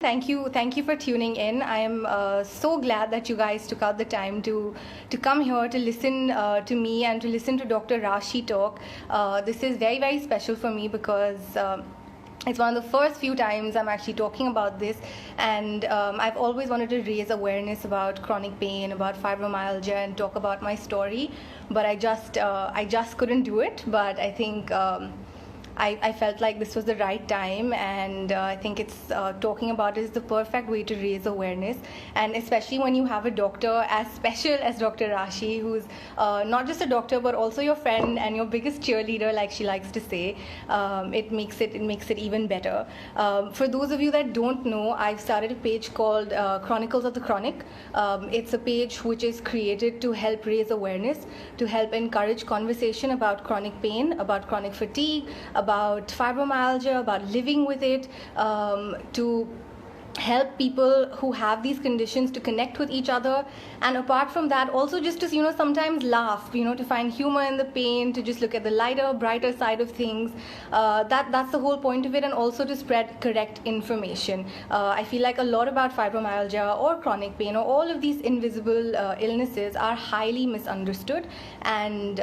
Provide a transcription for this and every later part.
Thank you for tuning in. I am so glad that you guys took out the time to come here to listen to me and to listen to Dr. Rashi talk. This is very special for me because. It's one of the first few times I'm actually talking about this, and I've always wanted to raise awareness about chronic pain, about fibromyalgia, and talk about my story. But I just couldn't do it. But I think. I felt like this was the right time, and I think it's talking about it is the perfect way to raise awareness, and especially when you have a doctor as special as Dr. Rashi, who's not just a doctor but also your friend and your biggest cheerleader, like she likes to say. It makes it even better. For those of you that don't know, I've started a page called Chronicles of the Chronic. It's a page which is created to help raise awareness, to help encourage conversation about chronic pain, about chronic fatigue, about fibromyalgia, about living with it, to help people who have these conditions to connect with each other, and apart from that also just to sometimes laugh, to find humor in the pain, to just look at the lighter brighter side of things. That's the whole point of it, and also to spread correct information. I feel like a lot about fibromyalgia or chronic pain or all of these invisible illnesses are highly misunderstood, and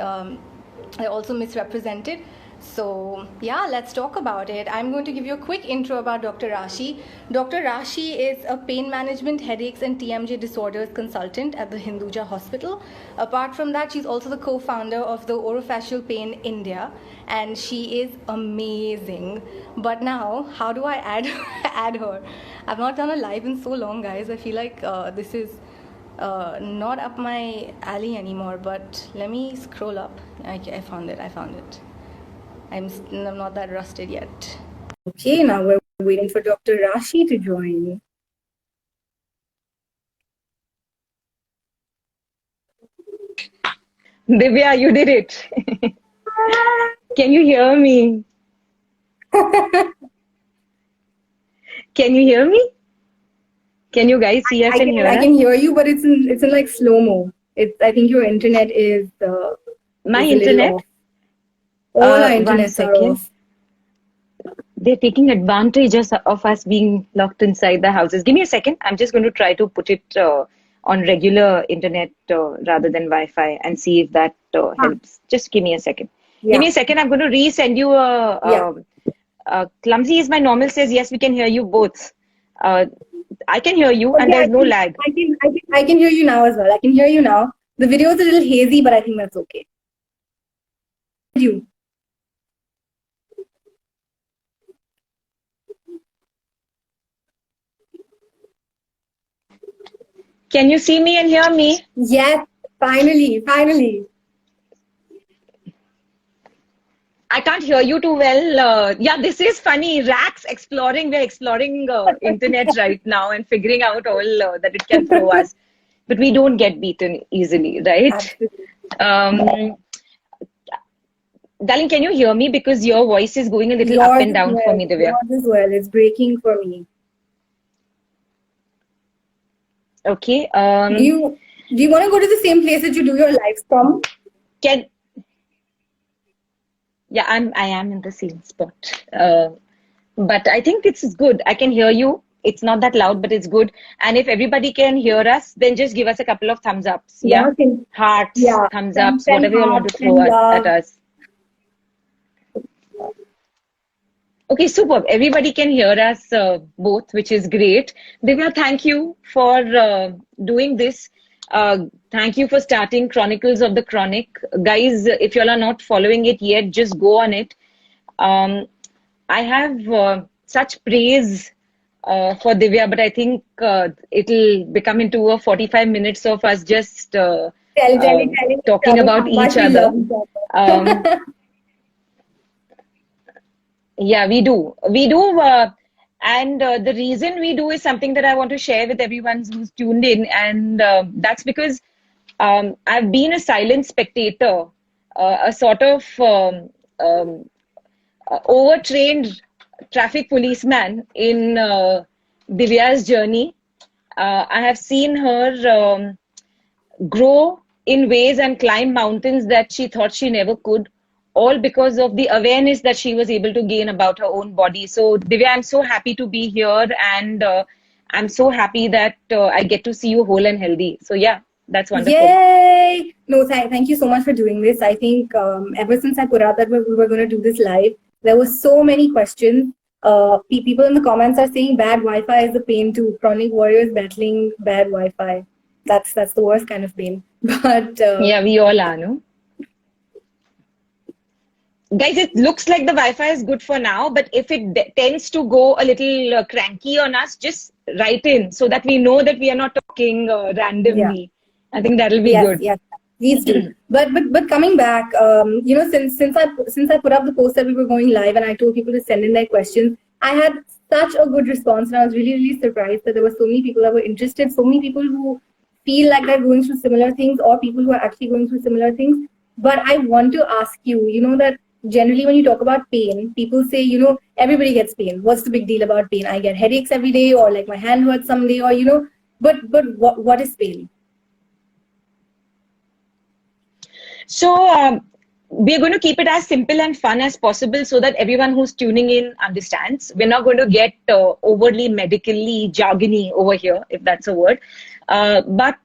they're also misrepresented. So yeah, let's talk about it. I'm going to give you a quick intro about Dr. Rashi. Dr. Rashi is a pain management, headaches and TMJ disorders consultant at the Hinduja Hospital. Apart from that, she's also the co-founder of the Orofacial Pain India, and she is amazing. But now, how do I add add her? I've not done a live in so long, guys. I feel like this is not up my alley anymore, but let me scroll up. I found it. I'm not that rusted yet. Okay, now we're waiting for Dr. Rashi to join. Divya, you did it. Can you hear me? Can you hear me? Can you guys see us and hear us? I can hear you, but it's in like slow-mo. I think your internet is My is a little internet? off. All our One internets are second. off. They're taking advantage of us being locked inside the houses. Give me a second. I'm just going to try to put it on regular internet rather than Wi-Fi and see if that helps. Just give me a second. Give me a second. I'm going to resend you Clumsy is my normal says, yes, we can hear you both. I can hear you and there's no lag. I can hear you now as well. I can hear you now. The video is a little hazy, but I think that's okay. You. Can you see me and hear me? Yes, finally. I can't hear you too well. Yeah, this is funny. Racks exploring. We're exploring internet right now and figuring out all that it can throw us. But we don't get beaten easily, right? Absolutely. Darling, can you hear me? Because your voice is going a little up and down for me, Divya. Yours as well. It's breaking for me. Okay. Do you want to go to the same place that you do your lives from? Yeah, I am in the same spot. But I think it's good. I can hear you. It's not that loud, but it's good. And if everybody can hear us, then just give us a couple of thumbs ups. Yeah. Hearts, thumbs ups, whatever you want to throw at us. Okay, superb. Everybody can hear us both, which is great. Divya, thank you for doing this. Thank you for starting Chronicles of the Chronic. Guys, if you all are not following it yet, just go on it. I have such praise for Divya, but I think it'll become into a 45 minutes of us just talking about each other. Yeah, we do. And the reason we do is something that I want to share with everyone who's tuned in. And that's because I've been a silent spectator, a sort of overtrained traffic policeman in Divya's journey. I have seen her grow in ways and climb mountains that she thought she never could, all because of the awareness that she was able to gain about her own body. So Divya, I'm so happy to be here, and I'm so happy that I get to see you whole and healthy. So yeah, that's wonderful. Yay! No, thank you so much for doing this. I think ever since I put out that we were going to do this live, there were so many questions. People in the comments are saying bad Wi-Fi is the pain too. Chronic warriors battling bad Wi-Fi. That's the worst kind of pain. But Yeah, we all are, no? Guys, it looks like the Wi-Fi is good for now, but if it tends to go a little cranky on us, just write in so that we know that we are not talking randomly. I think that'll be good. Yes, please do. But coming back, since I put up the post that we were going live and I told people to send in their questions, I had such a good response, and I was really surprised that there were so many people that were interested, so many people who feel like they're going through similar things, or people who are actually going through similar things. But I want to ask you, that generally when you talk about pain, people say, everybody gets pain. What's the big deal about pain? I get headaches every day, or like my hand hurts someday, or but what is pain? So we're going to keep it as simple and fun as possible so that everyone who's tuning in understands. We're not going to get overly medically jargony over here, if that's a word. But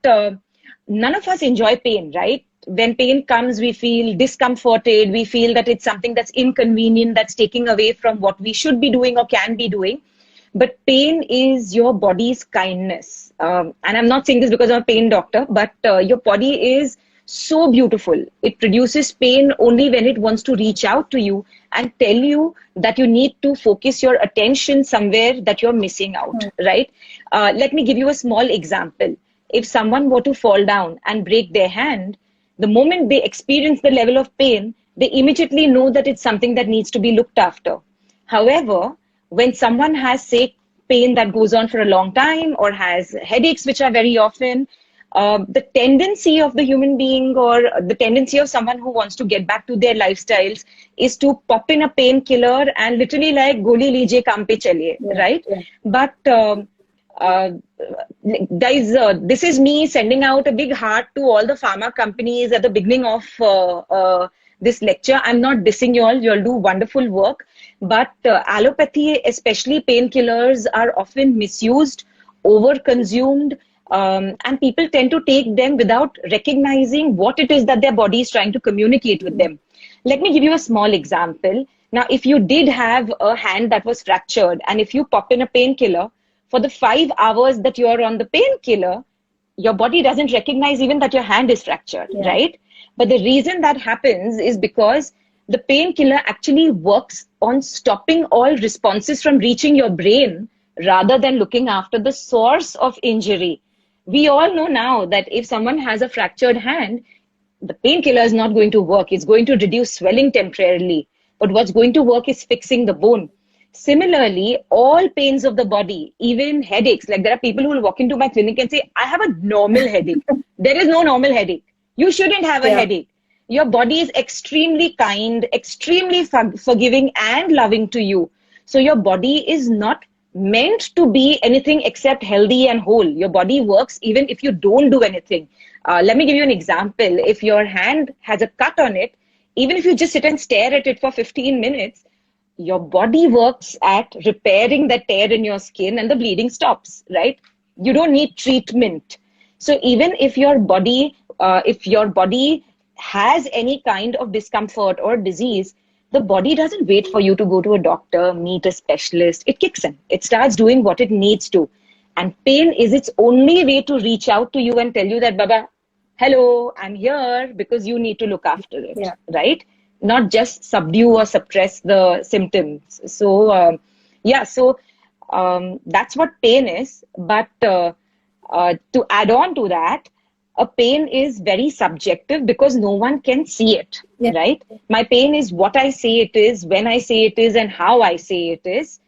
none of us enjoy pain, right? When pain comes, we feel discomforted. We feel that it's something that's inconvenient, that's taking away from what we should be doing or can be doing. But pain is your body's kindness. And I'm not saying this because I'm a pain doctor, but your body is so beautiful. It produces pain only when it wants to reach out to you and tell you that you need to focus your attention somewhere that you're missing out, right? Let me give you a small example. If someone were to fall down and break their hand, the moment they experience the level of pain, they immediately know that it's something that needs to be looked after. However, when someone has, say, pain that goes on for a long time or has headaches, which are very often, the tendency of the human being or the tendency of someone who wants to get back to their lifestyles is to pop in a painkiller and literally like goli lijiye kaam pe chaliye, right? Yeah. But guys, this is me sending out a big heart to all the pharma companies at the beginning of this lecture. I'm not dissing you all. You all do wonderful work. But allopathy, especially painkillers, are often misused, overconsumed, and people tend to take them without recognizing what it is that their body is trying to communicate with them. Let me give you a small example. Now, if you did have a hand that was fractured, and if you pop in a painkiller, for the 5 hours that you are on the painkiller, your body doesn't recognize even that your hand is fractured, right? But the reason that happens is because the painkiller actually works on stopping all responses from reaching your brain rather than looking after the source of injury. We all know now that if someone has a fractured hand, the painkiller is not going to work. It's going to reduce swelling temporarily. But what's going to work is fixing the bone. Similarly, all pains of the body, even headaches, like there are people who will walk into my clinic and say, I have a normal headache. There is no normal headache. You shouldn't have a headache. Your body is extremely kind, extremely forgiving and loving to you. So your body is not meant to be anything except healthy and whole. Your body works even if you don't do anything. Let me give you an example. If your hand has a cut on it, even if you just sit and stare at it for 15 minutes, your body works at repairing that tear in your skin and the bleeding stops, right? You don't need treatment. So even if your body has any kind of discomfort or disease, the body doesn't wait for you to go to a doctor, meet a specialist. It kicks in. It starts doing what it needs to. And pain is its only way to reach out to you and tell you that, Baba, hello, I'm here because you need to look after it, right? Not just subdue or suppress the symptoms. So, that's what pain is. But to add on to that, a pain is very subjective because no one can see it, right? My pain is what I say it is, when I say it is, and how I say it is.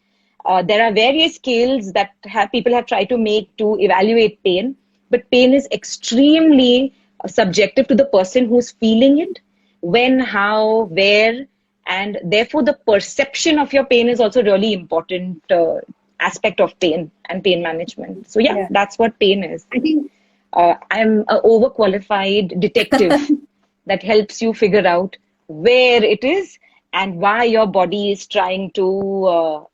There are various scales that people have tried to make to evaluate pain, but pain is extremely subjective to the person who's feeling it, when, how, where, and therefore the perception of your pain is also really important aspect of pain and pain management. So that's what pain is. I think I'm an overqualified detective that helps you figure out where it is, and why your body is trying to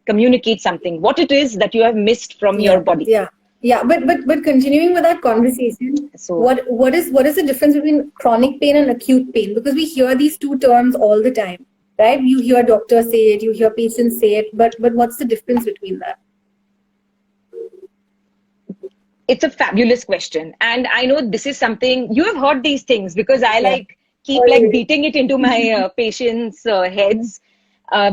communicate something, what it is that you have missed from your Yeah, body. yeah, yeah. But continuing with that conversation, So what is the difference between chronic pain and acute pain? Because we hear these two terms all the time, right? You hear doctors say it, you hear patients say it, but what's the difference between that? it's a fabulous question. And I know this is something you have heard these things, because I Yeah, like keep like always. beating it into my patients' heads,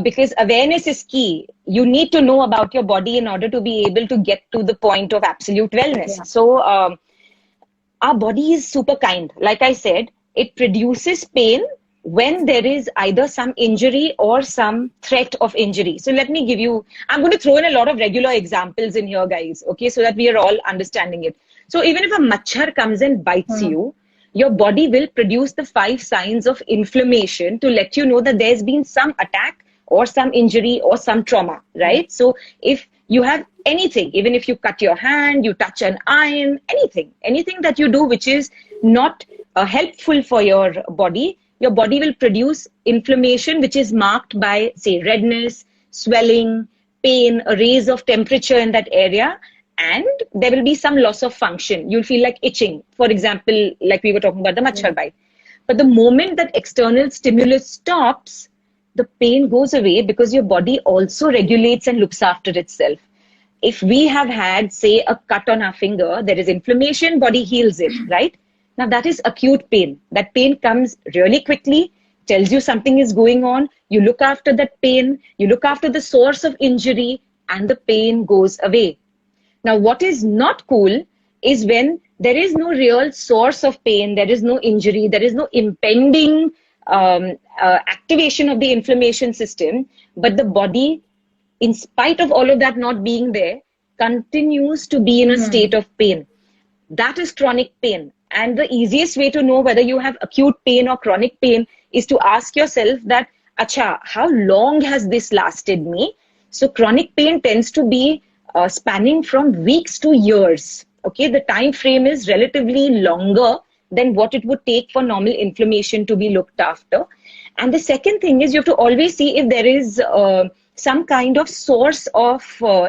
because awareness is key. You need to know about your body in order to be able to get to the point of absolute wellness. Yeah. So our body is super kind. Like I said, it produces pain when there is either some injury or some threat of injury. So let me give you, I'm going to throw in a lot of regular examples in here, guys, okay, so that we are all understanding it. So even if a machhar comes and bites Hmm. you, your body will produce the 5 signs of inflammation to let you know that there's been some attack or some injury or some trauma, Yeah. right? So if you have anything, even if you cut your hand, you touch an iron, anything that you do which is not helpful for your body will produce inflammation, which is marked by, say, redness, swelling, pain, a raise of temperature in that area, and there will be some loss of function. You'll feel like itching, for example, like we were talking about the Yeah. machhar bite. But the moment that external stimulus stops, the pain goes away, because your body also regulates and looks after itself. If we have had, say, a cut on our finger, there is inflammation, body heals it, right? Now that is acute pain. That pain comes really quickly, tells you something is going on. You look after that pain, you look after the source of injury, and the pain goes away. Now, what is not cool is when there is no real source of pain, there is no injury, there is no impending activation of the inflammation system, but the body, in spite of all of that not being there, continues to be in a Hmm. state of pain. That is chronic pain. And the easiest way to know whether you have acute pain or chronic pain is to ask yourself that, acha, how long has this lasted me? So chronic pain tends to be spanning from weeks to years. Okay, the time frame is relatively longer than what it would take for normal inflammation to be looked after. And the second thing is you have to always see if there is some kind of source of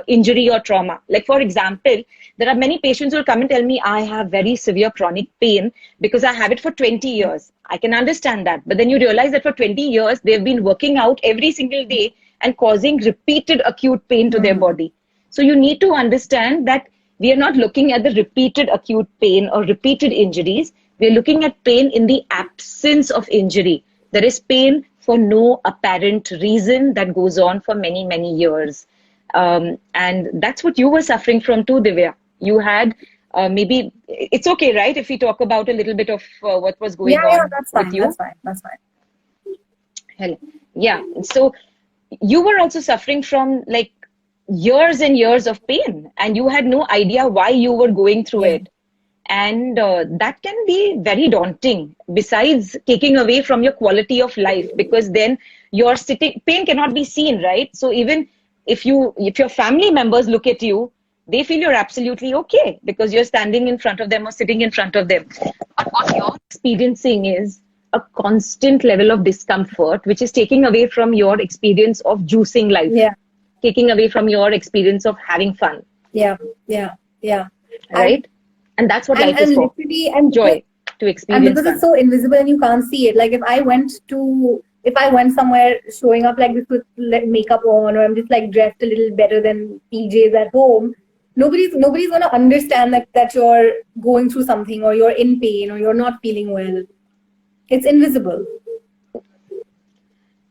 injury or trauma. Like, for example, there are many patients who will come and tell me, I have very severe chronic pain because I have it for 20 years. I can understand that. But then you realize that for 20 years, they've been working out every single day and causing repeated acute pain to their Hmm. body. So you need to understand that we are not looking at the repeated acute pain or repeated injuries. We're looking at pain in the absence of injury. There is pain for no apparent reason that goes on for many, many years. And that's what you were suffering from too, Divya. You had maybe, it's okay, right? If we talk about a little bit of what was Yeah, going yeah, on that's with fine. That's you. fine. That's fine. Hello. Yeah. So you were also suffering from like years and years of pain, and you had no idea why you were going through Yeah. it. And that can be very daunting, besides taking away from your quality of life, because then you're sitting, pain cannot be seen, right? So even if your family members look at you, they feel you're absolutely okay because you're standing in front of them or sitting in front of them. But what you're experiencing is a constant level of discomfort, which is taking away from your experience of juicing life, Yeah. taking away from your experience of having fun, Yeah. Yeah. Yeah. And right? And that's what and life is and for. literally, and because Joy, to experience it's fun. so invisible and you can't see it. Like if I went somewhere showing up like this with like, makeup on, or I'm just like dressed a little better than PJs at home, nobody's gonna understand that you're going through something, or you're in pain, or you're not feeling well. It's invisible.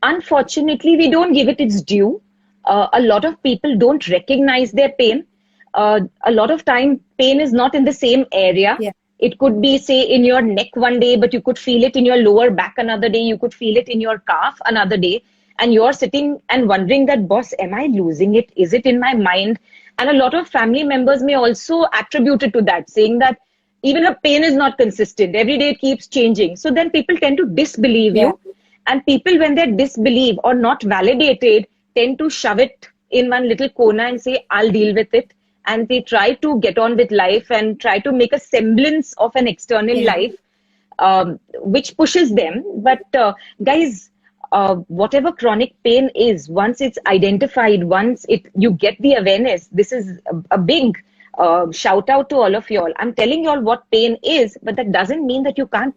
Unfortunately, we don't give it its due. A lot of people don't recognize their pain. A lot of time, pain is not in the same area. Yeah. It could be, say, in your neck one day, but you could feel it in your lower back another day. You could feel it in your calf another day. And you're sitting and wondering that, boss, am I losing it? Is it in my mind? And a lot of family members may also attribute it to that, saying that even her pain is not consistent. Every day it keeps changing. So then people tend to disbelieve Yeah. you, and people, when they're disbelieved or not validated, tend to shove it in one little corner and say, I'll deal with it. And they try to get on with life and try to make a semblance of an external Yeah. life, which pushes them. But guys, whatever chronic pain is, once it's identified, once you get the awareness, this is a big shout out to all of y'all. I'm telling y'all what pain is, but that doesn't mean that you can't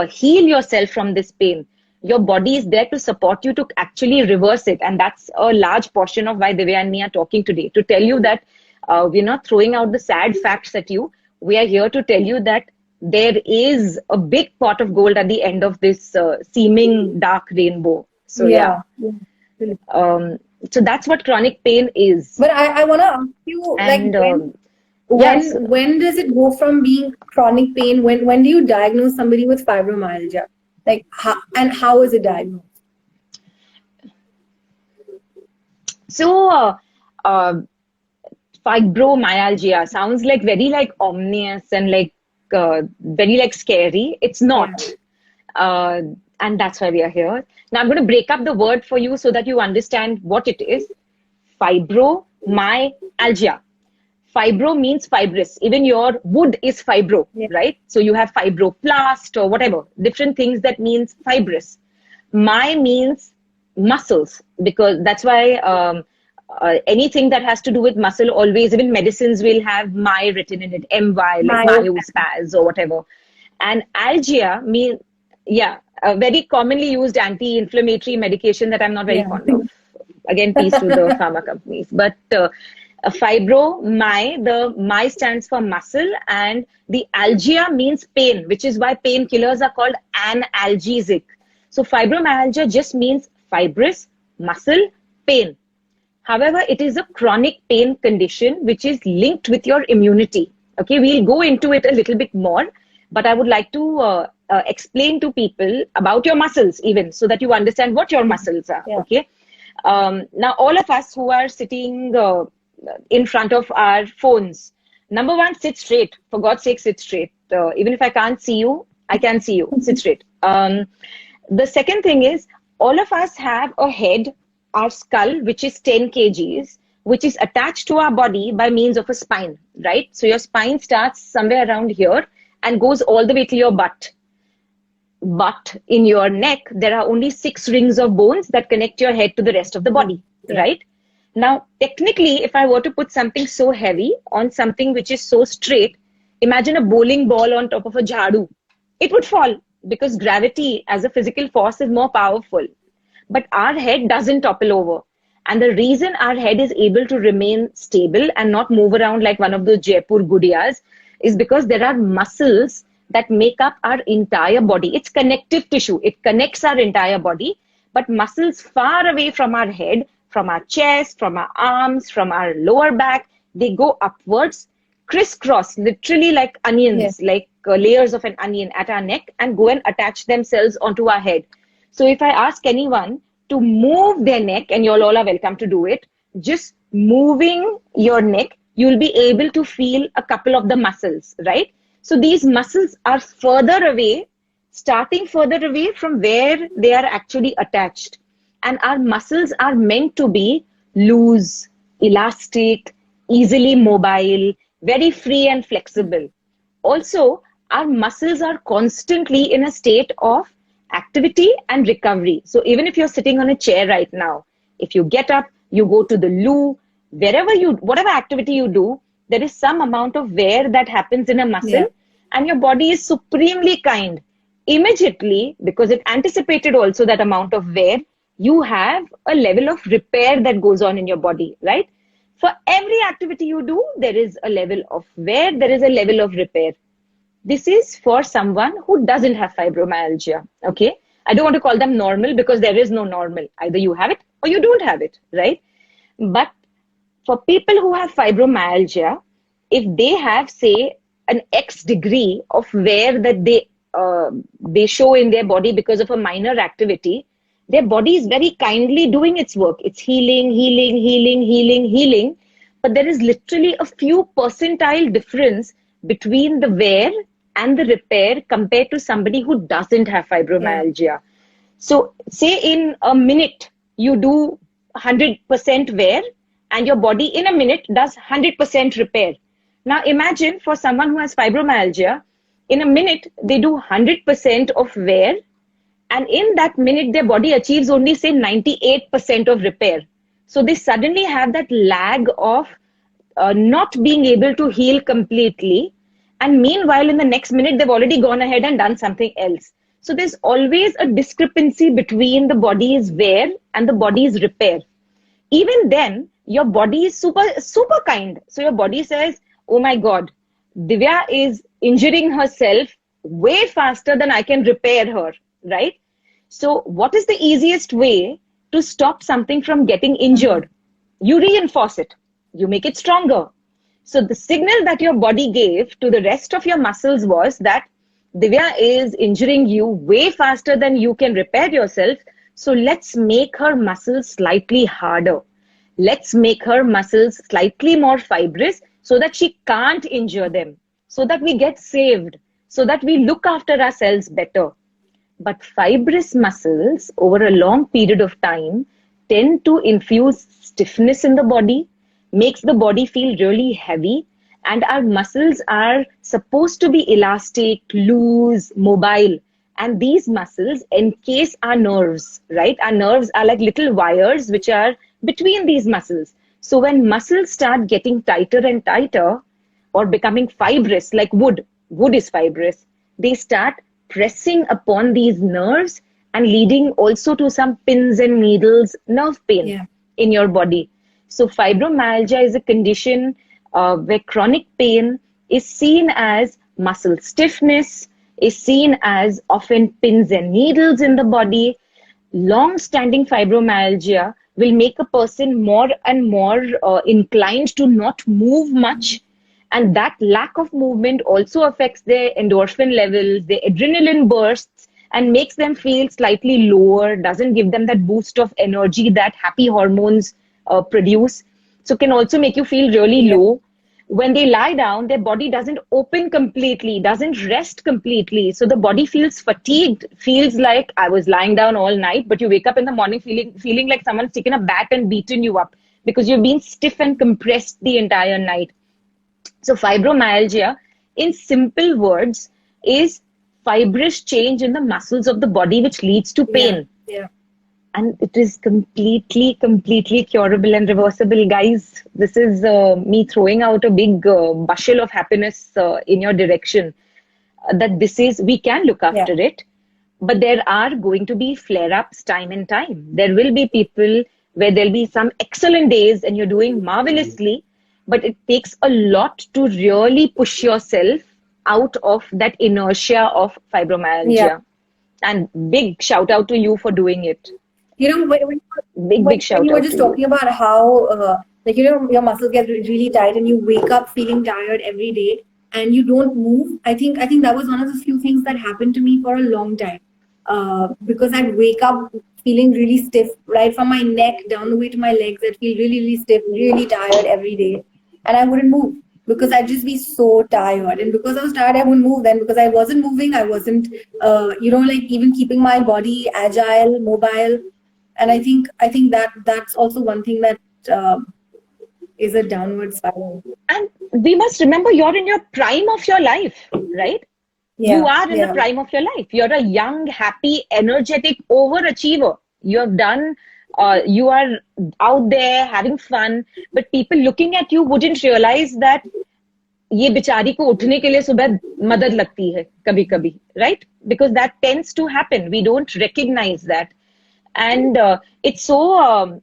heal yourself from this pain. Your body is there to support you to actually reverse it. And that's a large portion of why Divya and me are talking today, to tell you that we're not throwing out the sad facts at you. We are here to tell you that there is a big pot of gold at the end of this seeming dark rainbow. So yeah. So that's what chronic pain is. But I want to ask you, And, like, when does it go from being chronic pain? When do you diagnose somebody with fibromyalgia? Like, how is it diagnosed? So, fibromyalgia sounds like very like ominous and like very like scary. It's not. And that's why we are here. Now I'm going to break up the word for you so that you understand what it is. Fibromyalgia. Fibro means fibrous. Even your wood is fibro, right? So you have fibroplast or whatever, different things that means fibrous. My means muscles, because that's why anything that has to do with muscle always, even medicines will have my written in it, MY, like myospaz or whatever. And algia means, a very commonly used anti-inflammatory medication that I'm not very fond of. Again, peace to the pharma companies. But the my stands for muscle, and the algia means pain, which is why painkillers are called analgesic. So fibromyalgia just means fibrous, muscle, pain. However, it is a chronic pain condition which is linked with your immunity. Okay, we'll go into it a little bit more, but I would like to explain to people about your muscles even, so that you understand what your muscles are. Okay. Now, all of us who are sitting in front of our phones, number one, sit straight. For God's sake, sit straight. Even if I can't see you, I can see you. Sit straight. The second thing is, all of us have a head, our skull, which is 10 kgs, which is attached to our body by means of a spine, right? So your spine starts somewhere around here and goes all the way to your butt. But in your neck, there are only 6 rings of bones that connect your head to the rest of the body, right? Now, technically, if I were to put something so heavy on something which is so straight, imagine a bowling ball on top of a jhadu. It would fall because gravity as a physical force is more powerful. But our head doesn't topple over. And the reason our head is able to remain stable and not move around like one of those Jaipur gudiyas is because there are muscles that make up our entire body. It's connective tissue. It connects our entire body. But muscles far away from our head, from our chest, from our arms, from our lower back, they go upwards, crisscross, literally like onions, like layers of an onion at our neck, and go and attach themselves onto our head. So if I ask anyone to move their neck, and you all are welcome to do it, just moving your neck, you'll be able to feel a couple of the muscles, right? So these muscles are further away, starting further away from where they are actually attached. And our muscles are meant to be loose, elastic, easily mobile, very free and flexible. Also, our muscles are constantly in a state of activity and recovery. So even if you're sitting on a chair right now, if you get up, you go to the loo, whatever activity you do, there is some amount of wear that happens in a muscle, and your body is supremely kind. Immediately, because it anticipated also that amount of wear, you have a level of repair that goes on in your body, right? For every activity you do, there is a level of wear, there is a level of repair. This is for someone who doesn't have fibromyalgia, okay? I don't want to call them normal because there is no normal. Either you have it or you don't have it, right? But for people who have fibromyalgia, if they have, say, an X degree of wear that they show in their body because of a minor activity, their body is very kindly doing its work. It's healing, healing, healing, healing, healing. But there is literally a few percentile difference between the wear and the repair compared to somebody who doesn't have fibromyalgia. So say in a minute, you do 100% wear and your body in a minute does 100% repair. Now imagine for someone who has fibromyalgia, In a minute, they do 100% of wear, and in that minute, their body achieves only, say, 98% of repair. So they suddenly have that lag of not being able to heal completely. And meanwhile, in the next minute, they've already gone ahead and done something else. So there's always a discrepancy between the body's wear and the body's repair. Even then, your body is super kind. So your body says, oh my God, Divya is injuring herself way faster than I can repair her, right? So what is the easiest way to stop something from getting injured? You reinforce it. You make it stronger. So the signal that your body gave to the rest of your muscles was that Divya is injuring you way faster than you can repair yourself. So let's make her muscles slightly harder. Let's make her muscles slightly more fibrous so that she can't injure them, so that we get saved, so that we look after ourselves better. But fibrous muscles over a long period of time tend to infuse stiffness in the body, makes the body feel really heavy, and our muscles are supposed to be elastic, loose, mobile. And these muscles encase our nerves, right? Our nerves are like little wires which are between these muscles. So when muscles start getting tighter and tighter or becoming fibrous, like wood is fibrous, they start pressing upon these nerves and leading also to some pins and needles, nerve pain in your body. So fibromyalgia is a condition where chronic pain is seen as muscle stiffness, is seen as often pins and needles in the body. Long-standing fibromyalgia will make a person more and more inclined to not move much. And that lack of movement also affects their endorphin levels, their adrenaline bursts, and makes them feel slightly lower, doesn't give them that boost of energy that happy hormones produce. So can also make you feel really low. When they lie down, their body doesn't open completely, doesn't rest completely. So the body feels fatigued, feels like I was lying down all night, but you wake up in the morning feeling like someone's taken a bat and beaten you up because you've been stiff and compressed the entire night. So fibromyalgia, in simple words, is fibrous change in the muscles of the body which leads to pain. And it is completely curable and reversible, guys. This is me throwing out a big bushel of happiness in your direction. That this is, we can look after it, but there are going to be flare-ups time and time. There will be people where there'll be some excellent days and you're doing marvelously, but it takes a lot to really push yourself out of that inertia of fibromyalgia. And big shout out to you for doing it. You know, Big shout out. You were just talking about how, like, you know, your muscles get really tight and you wake up feeling tired every day and you don't move. I think that was one of the few things that happened to me for a long time. Because I'd wake up feeling really stiff, right from my neck down the way to my legs. I'd feel really stiff, really tired every day. And I wouldn't move because I'd just be so tired. And because I was tired, I wouldn't move. Then because I wasn't moving, I wasn't, you know, like even keeping my body agile, mobile. And I think that's also one thing that is a downward spiral. And we must remember, you're in your prime of your life, right? You are in the prime of your life. You're a young, happy, energetic overachiever. You have done, you are out there having fun, but people looking at you wouldn't realize that ये बिचारी को उठने के लिए सुबह मदद लगती है कभी-कभी, right? Because that tends to happen. We don't recognize that. And it's so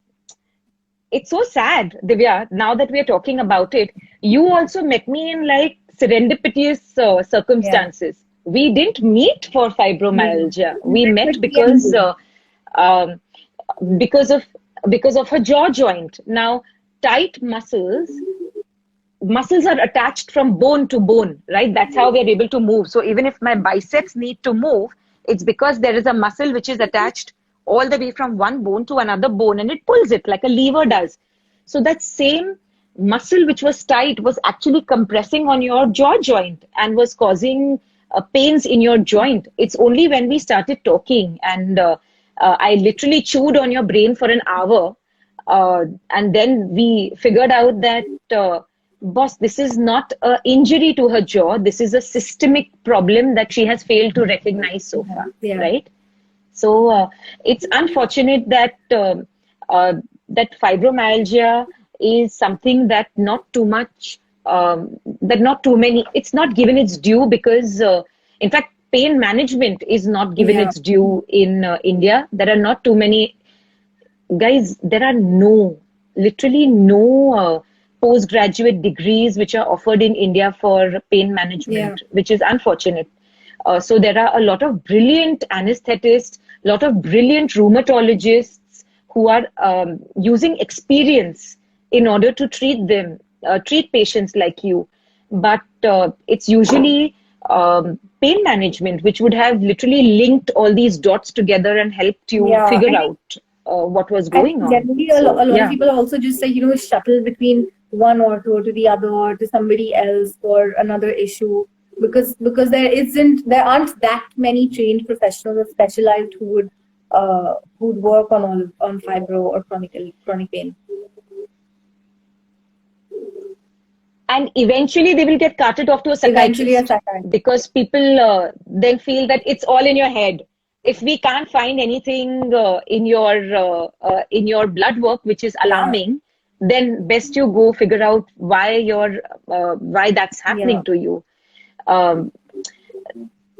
sad, Divya, now that we're talking about it. You also met me in like serendipitous circumstances. We didn't meet for fibromyalgia. We met because of her jaw joint. Now, tight muscles are attached from bone to bone, right? That's how we're able to move. So even if my biceps need to move, it's because there is a muscle which is attached all the way from one bone to another bone, and it pulls it like a lever does. So that same muscle which was tight was actually compressing on your jaw joint and was causing pains in your joint. It's only when we started talking and I literally chewed on your brain for an hour, and then we figured out that boss, this is not an injury to her jaw. This is a systemic problem that she has failed to recognize so far, Yeah. right? So it's unfortunate that that fibromyalgia is something that not too much, that not too many, it's not given its due because, in fact, pain management is not given Yeah. its due in India. There are not too many, guys, there are literally no postgraduate degrees which are offered in India for pain management, which is unfortunate. So there are a lot of brilliant anesthetists, a lot of brilliant rheumatologists who are using experience in order to treat patients like you. But it's usually pain management which would have literally linked all these dots together and helped you Yeah. figure out what was I going think on. generally a So, lot yeah. of people also just like, shuttle between one ortho to the other or to somebody else for another issue because there aren't that many trained professionals or specialized who would work on fibro or chronic pain. And eventually they will get carted off to a Eventually a psychiatrist psychiatrist. because people then feel that it's all in your head. If we can't find anything in your blood work which is alarming, then best you go figure out why that's happening to you.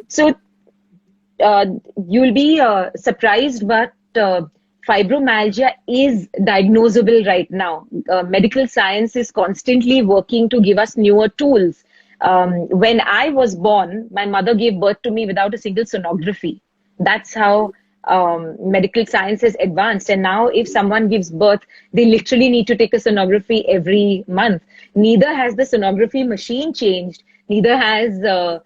So you'll be surprised, but fibromyalgia is diagnosable right now. Medical science is constantly working to give us newer tools. When I was born, my mother gave birth to me without a single sonography. That's how medical science has advanced. And now if someone gives birth, they literally need to take a sonography every month. Neither has the sonography machine changed, neither has the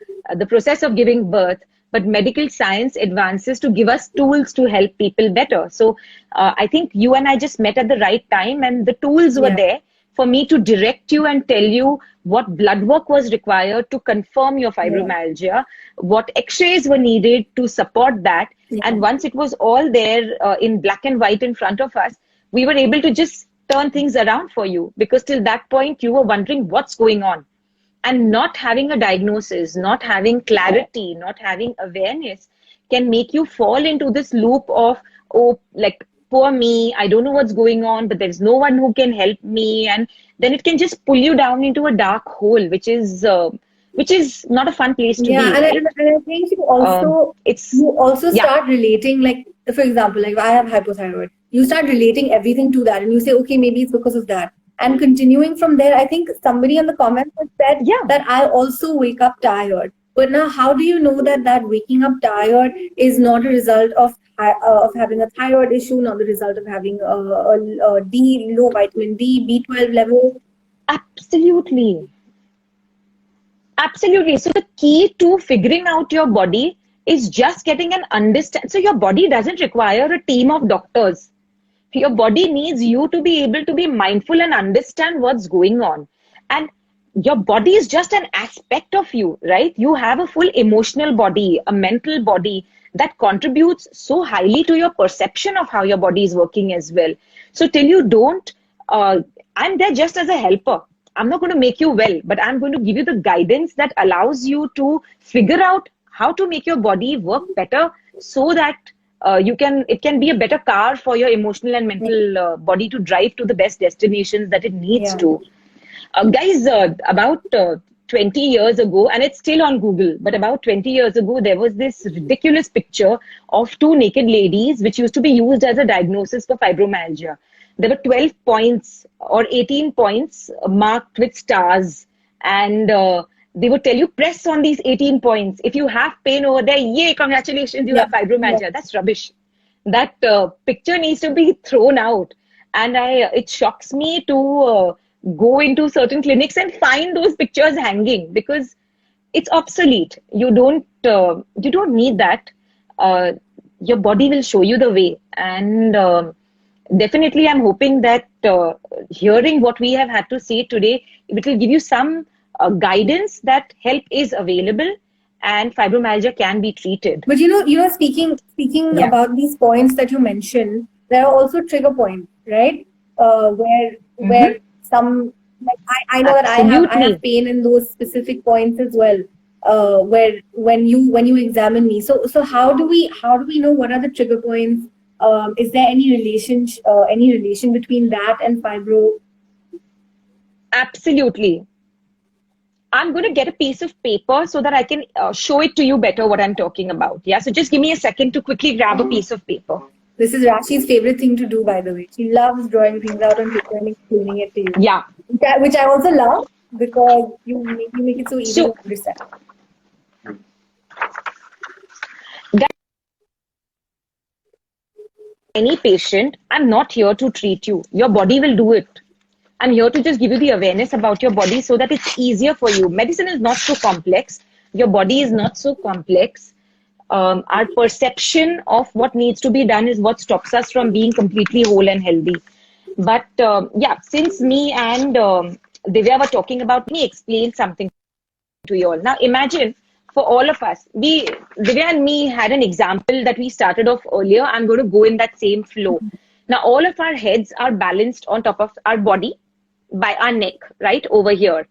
process of giving birth, but medical science advances to give us tools to help people better. So I think you and I just met at the right time, and the tools were there for me to direct you and tell you what blood work was required to confirm your fibromyalgia, what x-rays were needed to support that. And once it was all there in black and white in front of us, we were able to just turn things around for you, because till that point you were wondering what's going on. And not having a diagnosis, not having clarity, not having awareness can make you fall into this loop of, oh, like, poor me, I don't know what's going on, but there's no one who can help me. And then it can just pull you down into a dark hole, which is not a fun place to be. And I think you also start relating, like, for example, like I have hypothyroid. You start relating everything to that, and you say, okay, maybe it's because of that. And continuing from there, I think somebody in the comments has said that I also wake up tired. But now, how do you know that waking up tired is not a result of having a thyroid issue, not the result of having a low vitamin D, B12 level? Absolutely. Absolutely. So the key to figuring out your body is just getting an understand. So your body doesn't require a team of doctors. Your body needs you to be able to be mindful and understand what's going on. And your body is just an aspect of you, right? You have a full emotional body, a mental body that contributes so highly to your perception of how your body is working as well. So till you don't, I'm there just as a helper. I'm not going to make you well, but I'm going to give you the guidance that allows you to figure out how to make your body work better, so that it can be a better car for your emotional and mental body to drive to the best destinations that it needs to. Guys, about 20 years ago, and it's still on Google, but about 20 years ago, there was this ridiculous picture of two naked ladies, which used to be used as a diagnosis for fibromyalgia. There were 12 points or 18 points marked with stars, and they would tell you, press on these 18 points. If you have pain over there, yay, congratulations, you have fibromyalgia. That's rubbish. That picture needs to be thrown out. And it shocks me to go into certain clinics and find those pictures hanging, because it's obsolete. You don't need that. Your body will show you the way. And definitely, I'm hoping that hearing what we have had to say today, it will give you some guidance that help is available and fibromyalgia can be treated. But speaking about these points that you mentioned, there are also trigger points, right? Where some Like I know that I have Absolutely. pain in those specific points as well. Where when you examine me, so how do we know what are the trigger points? Is there any relation between that and fibro? Absolutely. I'm going to get a piece of paper so that I can show it to you better what I'm talking about. Yeah. So just give me a second to quickly grab a piece of paper. This is Rashi's favorite thing to do, by the way. She loves drawing things out on paper and explaining it to you. Yeah. Which I also love because you make it so easy to So understand. any patient, I'm not here to treat you. Your body will do it. I'm here to just give you the awareness about your body so that it's easier for you. Medicine is not so complex. Your body is not so complex. Our perception of what needs to be done is what stops us from being completely whole and healthy. But yeah, since me and Divya were talking about, me explain something to you all. Now imagine for all of us, Divya and me had an example that we started off earlier. I'm going to go in that same flow. Now all of our heads are balanced on top of our body by our neck, right over here.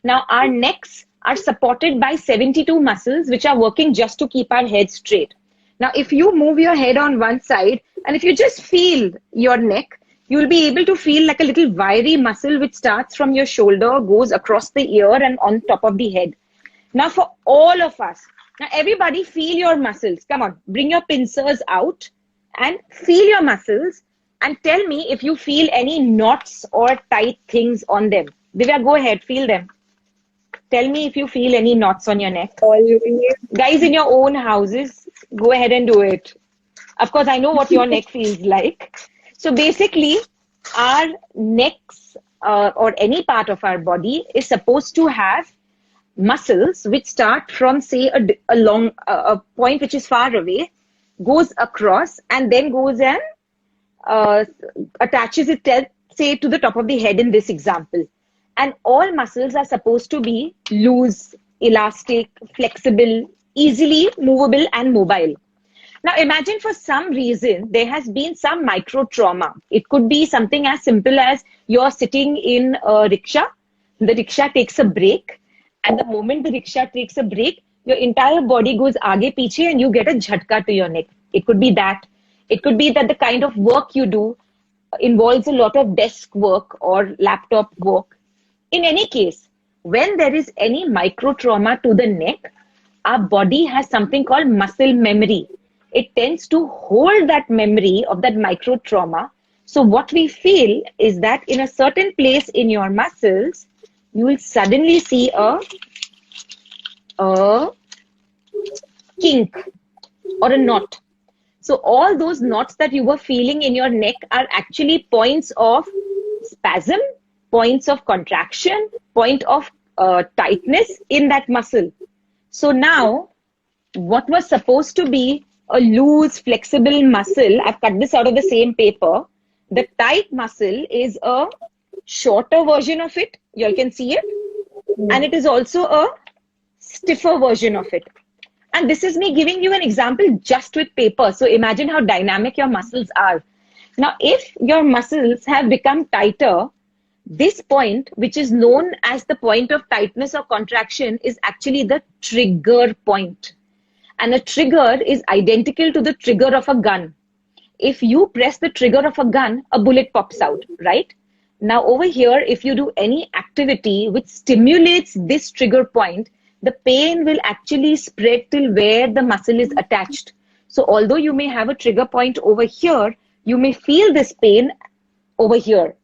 Now our necks are supported by 72 muscles which are working just to keep our head straight. Now if you move your head on one side and if you just feel your neck, you will be able to feel like a little wiry muscle which starts from your shoulder, goes across the ear and on top of the head. Now for all of us, now everybody feel your muscles. Come on, bring your pincers out and feel your muscles and tell me if you feel any knots or tight things on them. Divya, go ahead, feel them. Tell me if you feel any knots on your neck. All you can Guys in your own houses, go ahead and do it. Of course, I know what your neck feels like. So basically, our necks or any part of our body is supposed to have muscles which start from, say, a point which is far away, goes across, and then goes and attaches itself, say, to the top of the head in this example. And all muscles are supposed to be loose, elastic, flexible, easily movable, and mobile. Now imagine for some reason there has been some micro trauma. It could be something as simple as you're sitting in a rickshaw, the rickshaw takes a break, and the moment the rickshaw takes a break, your entire body goes aage piche and you get a jhatka to your neck. It could be that. It could be that the kind of work you do involves a lot of desk work or laptop work. In any case, when there is any micro trauma to the neck, our body has something called muscle memory. It tends to hold that memory of that micro trauma. So what we feel is that in a certain place in your muscles, you will suddenly see a kink or a knot. So all those knots that you were feeling in your neck are actually points of spasm, points of contraction, point of tightness in that muscle. So now, what was supposed to be a loose, flexible muscle, I've cut this out of the same paper. The tight muscle is a shorter version of it. You all can see it. And it is also a stiffer version of it. And this is me giving you an example just with paper. So imagine how dynamic your muscles are. Now, if your muscles have become tighter, this point, which is known as the point of tightness or contraction, is actually the trigger point. And a trigger is identical to the trigger of a gun. If you press the trigger of a gun, a bullet pops out, right? Now over here, if you do any activity which stimulates this trigger point, the pain will actually spread till where the muscle is attached. So although you may have a trigger point over here, you may feel this pain over here.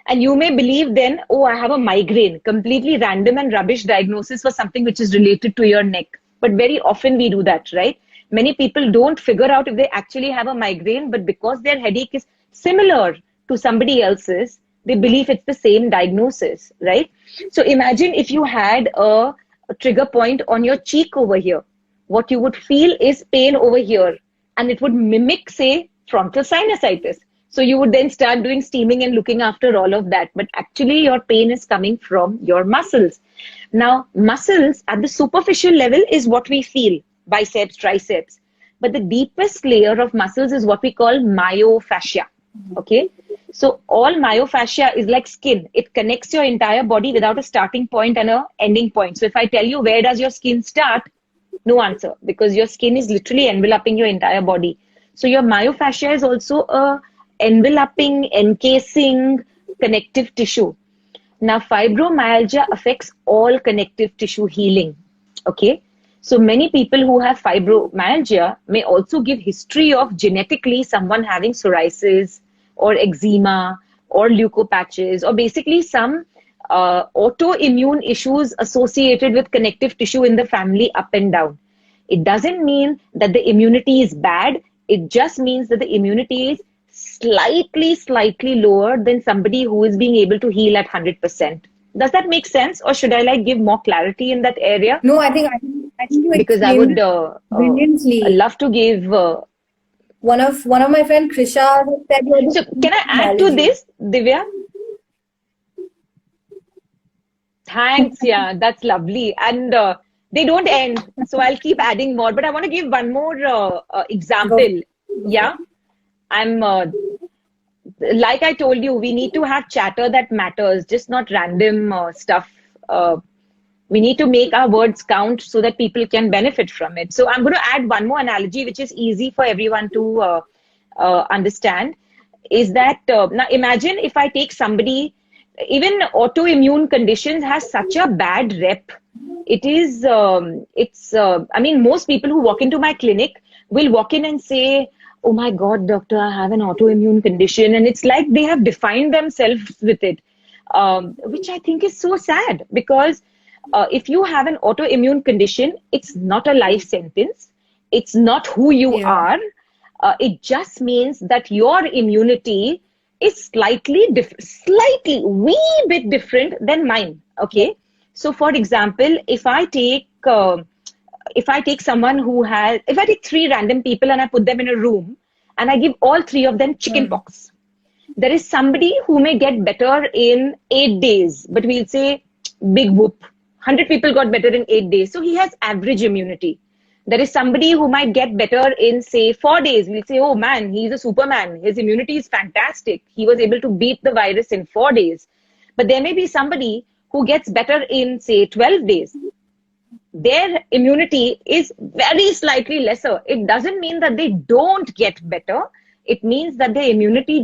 And you may believe then, oh, I have a migraine, completely random and rubbish diagnosis for something which is related to your neck. But very often we do that, right? Many people don't figure out if they actually have a migraine, but because their headache is similar to somebody else's, they believe it's the same diagnosis, right? So imagine if you had a trigger point on your cheek over here. What you would feel is pain over here, and it would mimic, say, frontal sinusitis. So you would then start doing steaming and looking after all of that. But actually your pain is coming from your muscles. Now, muscles at the superficial level is what we feel, biceps, triceps. But the deepest layer of muscles is what we call myofascia. Okay. So all myofascia is like skin. It connects your entire body without a starting point and a ending point. So if I tell you where does your skin start, no answer, because your skin is literally enveloping your entire body. So your myofascia is also a enveloping, encasing connective tissue. Now, fibromyalgia affects all connective tissue healing. Okay. So many people who have fibromyalgia may also give history of genetically someone having psoriasis or eczema or leukopatches or basically some autoimmune issues associated with connective tissue in the family up and down. It doesn't mean that the immunity is bad. It just means that the immunity is slightly lower than somebody who is being able to heal at 100%. Does that make sense? Or should I like give more clarity in that area? No, I think you Because I would brilliantly. love to give. One of my friend Krisha said. So can I add to this, Divya? Thanks. Yeah, that's lovely. And they don't end. So I'll keep adding more. But I want to give one more example. Yeah. I'm like I told you, we need to have chatter that matters, just not random stuff. We need to make our words count so that people can benefit from it. So I'm going to add one more analogy, which is easy for everyone to understand. Is that now imagine if I take somebody, even autoimmune conditions has such a bad rep. It is, I mean, most people who walk into my clinic will walk in and say, oh my God, doctor, I have an autoimmune condition. And it's like they have defined themselves with it, which I think is so sad because if you have an autoimmune condition, it's not a life sentence. It's not who you are. It just means that your immunity is slightly wee bit different than mine. Okay. So for example, if I take someone who has, if I take 3 random people and I put them in a room and I give all 3 of them chicken pox, there is somebody who may get better in 8 days, but we'll say big whoop. 100 people got better in 8 days. So he has average immunity. There is somebody who might get better in say 4 days. We'll say, oh man, he's a superman. His immunity is fantastic. He was able to beat the virus in 4 days. But there may be somebody who gets better in say 12 days. Their immunity is very slightly lesser. It doesn't mean that they don't get better. It means that their immunity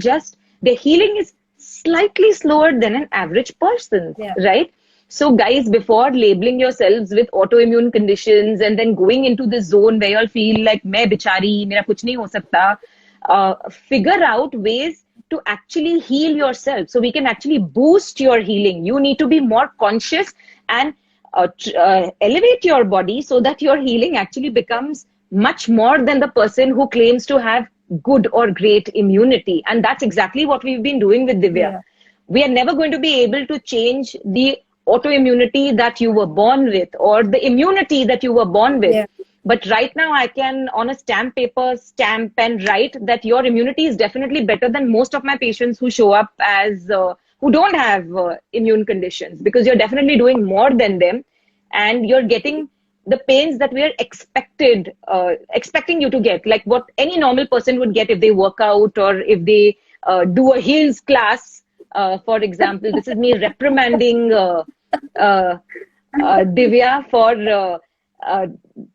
their healing is slightly slower than an average person, right? So guys, before labeling yourselves with autoimmune conditions and then going into this zone where you'll feel like, main bichari, mera kuch nahi ho sakta, figure out ways to actually heal yourself. So we can actually boost your healing. You need to be more conscious and elevate your body so that your healing actually becomes much more than the person who claims to have good or great immunity. And that's exactly what we've been doing with Divya. We are never going to be able to change the autoimmunity that you were born with or the immunity that you were born with. But right now I can on a stamp paper stamp and write that your immunity is definitely better than most of my patients who show up as who don't have immune conditions, because you're definitely doing more than them and you're getting the pains that we are expecting you to get, like what any normal person would get if they work out or if they do a heels class. For example, this is me reprimanding Divya for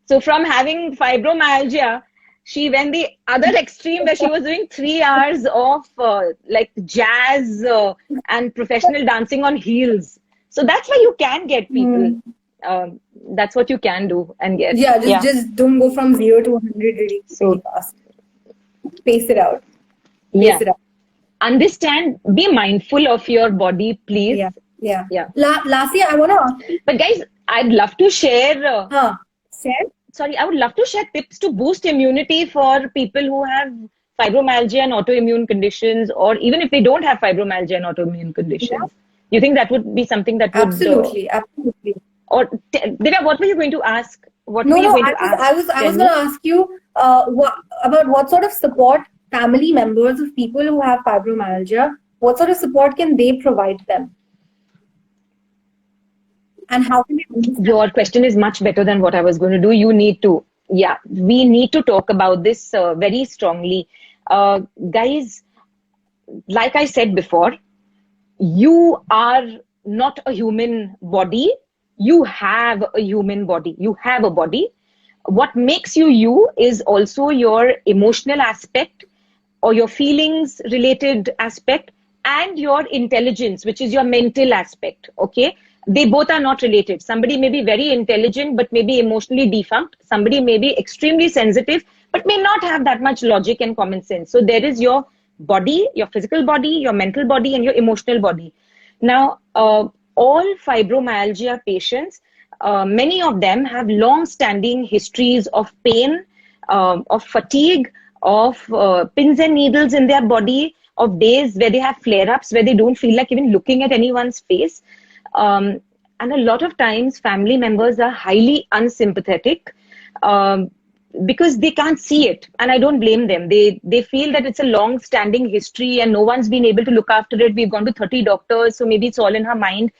so from having fibromyalgia, she went the other extreme where she was doing 3 hours of like jazz and professional dancing on heels. So that's why you can get people. That's what you can do and get. Just don't go from 0 to 100 really fast. Pace it out. Understand, be mindful of your body, please. Lastly, I want to ask you. But guys, I'd love to share. Share? I would love to share tips to boost immunity for people who have fibromyalgia and autoimmune conditions, or even if they don't have fibromyalgia and autoimmune conditions. You think that would be something that would... Absolutely. Or Divya, what were you going to ask? I was going to ask you about what sort of support family members of people who have fibromyalgia, what sort of support can they provide them? And how can they understand? Your question is much better than what I was going to do. You need to, we need to talk about this very strongly. Guys, like I said before, you are not a human body. You have a human body. You have a body. What makes you you is also your emotional aspect or your feelings related aspect and your intelligence, which is your mental aspect. Okay. They both are not related. Somebody may be very intelligent, but may be emotionally defunct. Somebody may be extremely sensitive, but may not have that much logic and common sense. So there is your body, your physical body, your mental body, and your emotional body. Now, all fibromyalgia patients, many of them have long-standing histories of pain, of fatigue, of pins and needles in their body, of days where they have flare-ups, where they don't feel like even looking at anyone's face. And a lot of times, family members are highly unsympathetic because they can't see it, and I don't blame them. They feel that it's a long-standing history and no one's been able to look after it. We've gone to 30 doctors, so maybe it's all in her mind.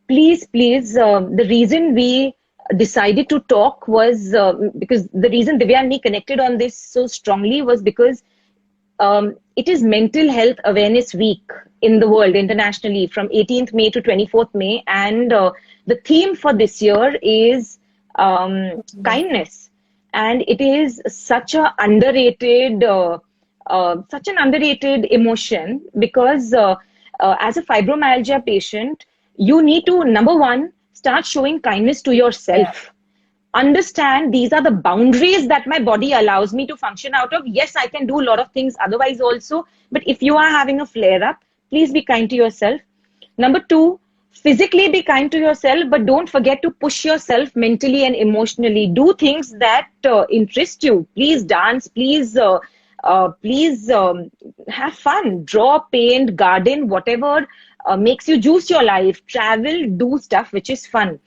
Please, the reason we decided to talk was because the reason Divya and me connected on this so strongly was because it is Mental Health Awareness Week in the world internationally from 18th May to 24th May. And the theme for this year is kindness. And it is such an underrated emotion because as a fibromyalgia patient, you need to, number one, start showing kindness to yourself. Understand these are the boundaries that my body allows me to function out of. Yes, I can do a lot of things otherwise also, but if you are having a flare-up, please be kind to yourself. Number two, physically be kind to yourself, but don't forget to push yourself mentally and emotionally. Do things that interest you. Please dance, please have fun, draw, paint, garden, whatever makes you juice your life, travel, do stuff which is fun.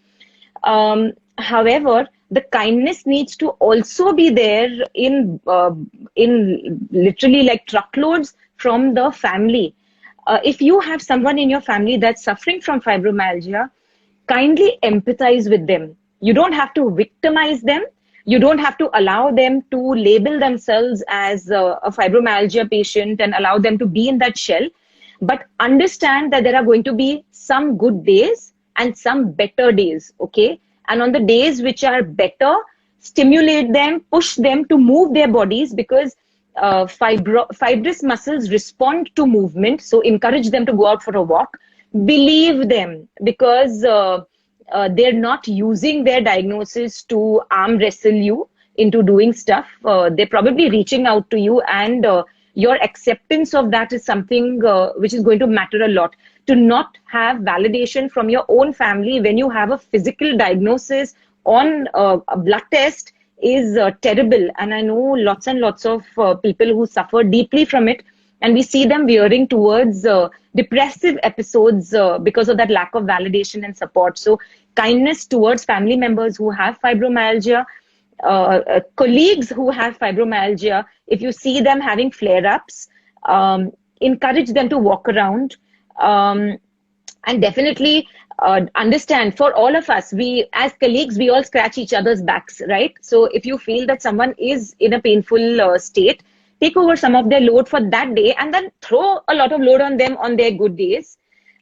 However, the kindness needs to also be there in literally like truckloads from the family. If you have someone in your family that's suffering from fibromyalgia, kindly empathize with them. You don't have to victimize them. You don't have to allow them to label themselves as a fibromyalgia patient and allow them to be in that shell. But understand that there are going to be some good days and some better days, okay? And on the days which are better, stimulate them, push them to move their bodies because fibrous muscles respond to movement. So encourage them to go out for a walk. Believe them because they're not using their diagnosis to arm wrestle you into doing stuff. They're probably reaching out to you, and your acceptance of that is something which is going to matter a lot. To not have validation from your own family when you have a physical diagnosis on a blood test is terrible. And I know lots and lots of people who suffer deeply from it, and we see them veering towards depressive episodes because of that lack of validation and support. So kindness towards family members who have fibromyalgia, colleagues who have fibromyalgia, if you see them having flare-ups, encourage them to walk around. And definitely understand, for all of us, we as colleagues, we all scratch each other's backs, right? So if you feel that someone is in a painful state, take over some of their load for that day and then throw a lot of load on them on their good days.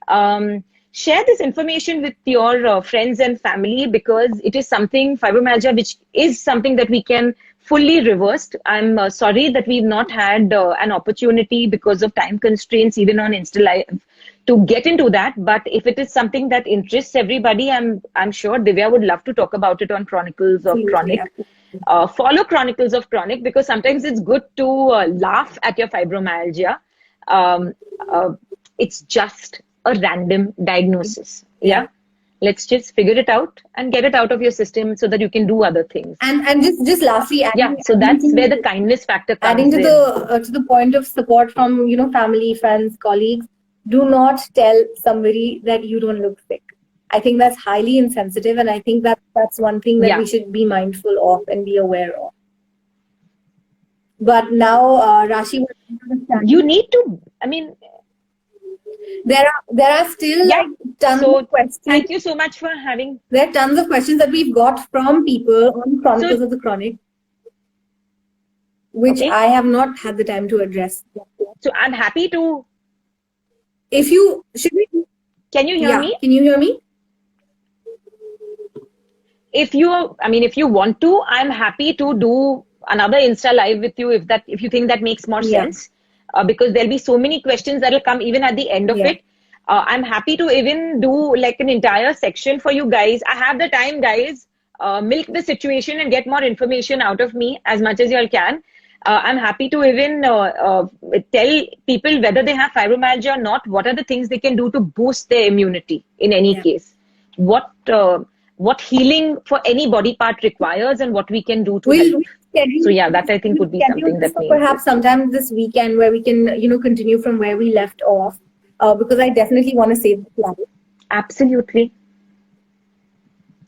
Share this information with your friends and family because it is something, fibromyalgia, which is something that we can fully reverse. I'm sorry that we've not had an opportunity because of time constraints, even on Insta Live, to get into that. But if it is something that interests everybody, I'm sure Divya would love to talk about it on Chronicles of Chronic. Follow Chronicles of Chronic because sometimes it's good to laugh at your fibromyalgia. It's just a random diagnosis. Yeah. Let's just figure it out and get it out of your system so that you can do other things. And just lastly, so that's where the kindness factor comes adding to in. the point of support from family, friends, colleagues. Do not tell somebody that you don't look sick. I think that's highly insensitive, and I think that's one thing that we should be mindful of and be aware of. But now, Rashi, you need to. I mean, there are still tons of questions. Thank you so much for having. There are tons of questions that we've got from people on Chronicles of the Chronic, which I have not had the time to address. So I'm happy to. If you should we? Can you hear Yeah. me? Can you hear me? If you want to, I'm happy to do another Insta live with you if you think that makes more Yeah. sense. Because there'll be so many questions that'll come even at the end of Yeah. it. I'm happy to even do like an entire section for you guys. I have the time, guys. Milk the situation and get more information out of me as much as you all can. I'm happy to even tell people whether they have fibromyalgia or not, what are the things they can do to boost their immunity in any Yeah. case. What healing for any body part requires and what we can do to We'll help. schedule. So yeah, that I think We'll would be schedule something this that for may perhaps sometime this weekend where we can, continue from where we left off. Because I definitely want to save the planet. Absolutely.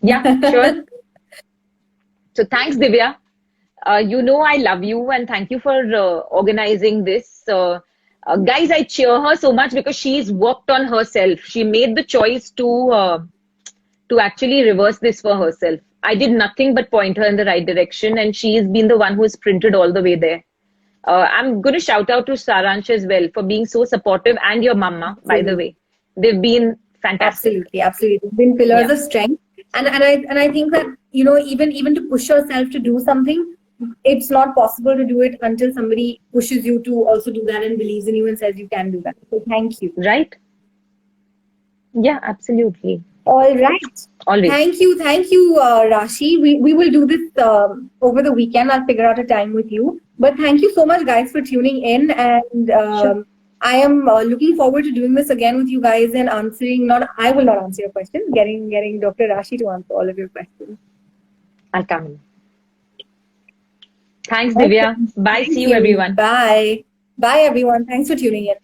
Yeah, sure. So thanks, Divya. I love you and thank you for organizing this. Guys, I cheer her so much because she's worked on herself. She made the choice to actually reverse this for herself. I did nothing but point her in the right direction, and she's been the one who sprinted all the way there. I'm going to shout out to Saransh as well for being so supportive, and your mama, by the way. They've been fantastic. Absolutely. Been pillars Yeah. of strength. And I think that, even to push yourself to do something, it's not possible to do it until somebody pushes you to also do that and believes in you and says you can do that. So thank you. Right? Yeah, absolutely. All right. Always. Thank you, Rashi. We will do this over the weekend. I'll figure out a time with you. But thank you so much, guys, for tuning in. And Sure. I am looking forward to doing this again with you guys and answering. I will not answer your questions. Getting Dr. Rashi to answer all of your questions. I'll come in. Thanks, Divya. Okay. Bye. Thank See you, everyone. Bye. Bye, everyone. Thanks for tuning in.